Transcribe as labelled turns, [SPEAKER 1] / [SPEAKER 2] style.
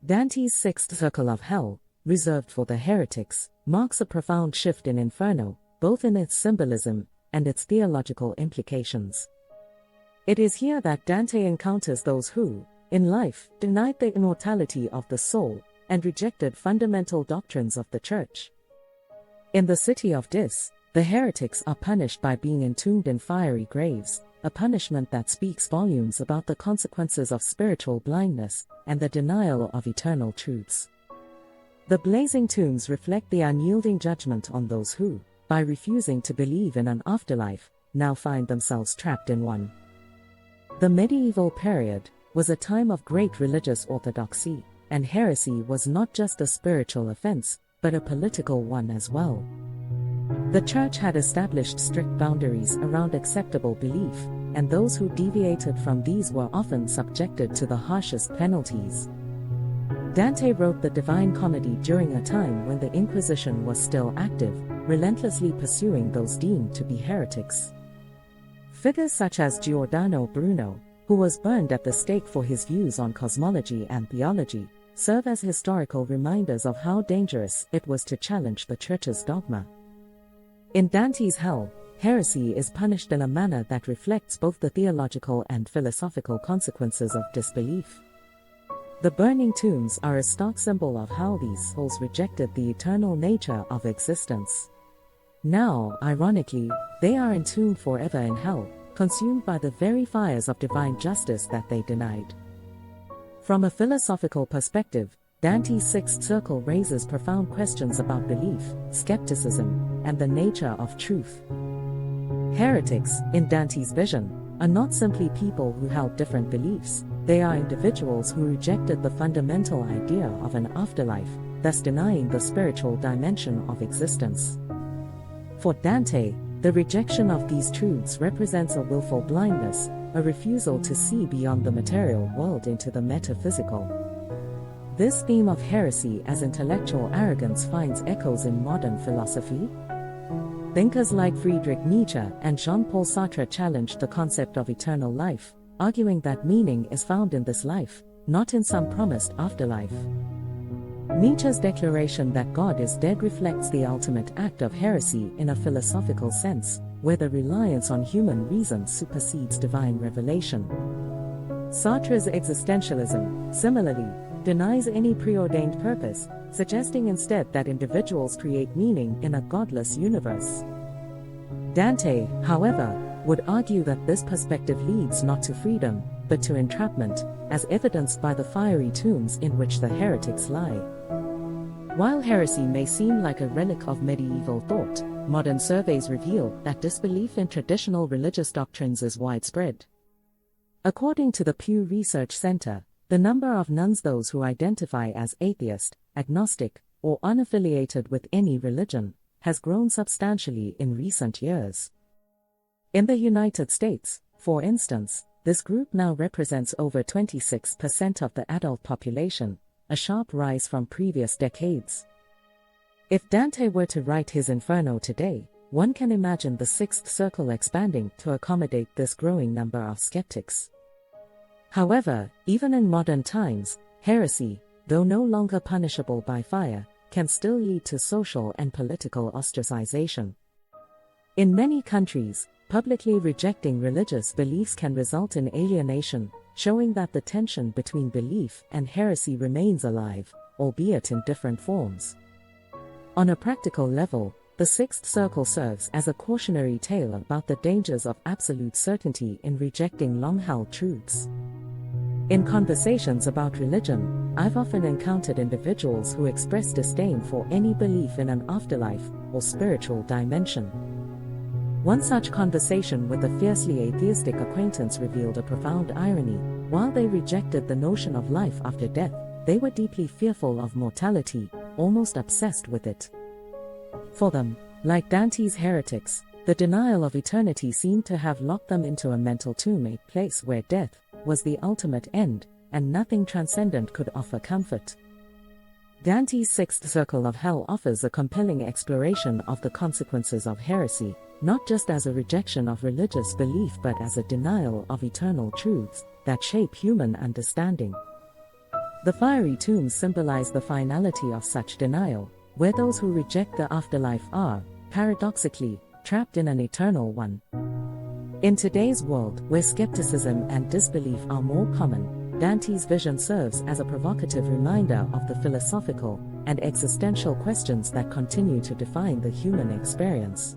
[SPEAKER 1] Dante's sixth circle of hell, reserved for the heretics, marks a profound shift in Inferno, both in its symbolism and its theological implications. It is here that Dante encounters those who, in life, denied the immortality of the soul and rejected fundamental doctrines of the Church. In the city of Dis, the heretics are punished by being entombed in fiery graves, a punishment that speaks volumes about the consequences of spiritual blindness and the denial of eternal truths. The blazing tombs reflect the unyielding judgment on those who, by refusing to believe in an afterlife, now find themselves trapped in one. The medieval period was a time of great religious orthodoxy, and heresy was not just a spiritual offense, but a political one as well. The Church had established strict boundaries around acceptable belief, and those who deviated from these were often subjected to the harshest penalties. Dante wrote the Divine Comedy during a time when the Inquisition was still active, relentlessly pursuing those deemed to be heretics. Figures such as Giordano Bruno, who was burned at the stake for his views on cosmology and theology, serve as historical reminders of how dangerous it was to challenge the Church's dogma. In Dante's hell, heresy is punished in a manner that reflects both the theological and philosophical consequences of disbelief. The burning tombs are a stark symbol of how these souls rejected the eternal nature of existence. Now, ironically, they are entombed forever in hell, consumed by the very fires of divine justice that they denied. From a philosophical perspective, Dante's sixth circle raises profound questions about belief, skepticism, and the nature of truth. Heretics, in Dante's vision, are not simply people who held different beliefs, they are individuals who rejected the fundamental idea of an afterlife, thus denying the spiritual dimension of existence. For Dante, the rejection of these truths represents a willful blindness, a refusal to see beyond the material world into the metaphysical. This theme of heresy as intellectual arrogance finds echoes in modern philosophy. Thinkers like Friedrich Nietzsche and Jean-Paul Sartre challenged the concept of eternal life, arguing that meaning is found in this life, not in some promised afterlife. Nietzsche's declaration that God is dead reflects the ultimate act of heresy in a philosophical sense, where the reliance on human reason supersedes divine revelation. Sartre's existentialism, similarly, denies any preordained purpose, suggesting instead that individuals create meaning in a godless universe. Dante, however, would argue that this perspective leads not to freedom, but to entrapment, as evidenced by the fiery tombs in which the heretics lie. While heresy may seem like a relic of medieval thought, modern surveys reveal that disbelief in traditional religious doctrines is widespread. According to the Pew Research Center, the number of nuns, those who identify as atheist, agnostic, or unaffiliated with any religion, has grown substantially in recent years. In the United States, for instance, this group now represents over 26% of the adult population, a sharp rise from previous decades. If Dante were to write his Inferno today, one can imagine the sixth circle expanding to accommodate this growing number of skeptics. However, even in modern times, heresy, though no longer punishable by fire, can still lead to social and political ostracization. In many countries, publicly rejecting religious beliefs can result in alienation, showing that the tension between belief and heresy remains alive, albeit in different forms. On a practical level, the sixth circle serves as a cautionary tale about the dangers of absolute certainty in rejecting long-held truths. In conversations about religion, I've often encountered individuals who express disdain for any belief in an afterlife or spiritual dimension. One such conversation with a fiercely atheistic acquaintance revealed a profound irony. While they rejected the notion of life after death, they were deeply fearful of mortality, almost obsessed with it. For them, like Dante's heretics, the denial of eternity seemed to have locked them into a mental tomb, a place where death was the ultimate end, and nothing transcendent could offer comfort. Dante's sixth circle of hell offers a compelling exploration of the consequences of heresy, not just as a rejection of religious belief but as a denial of eternal truths that shape human understanding. The fiery tombs symbolize the finality of such denial, where those who reject the afterlife are, paradoxically, trapped in an eternal one. In today's world, where skepticism and disbelief are more common, Dante's vision serves as a provocative reminder of the philosophical and existential questions that continue to define the human experience.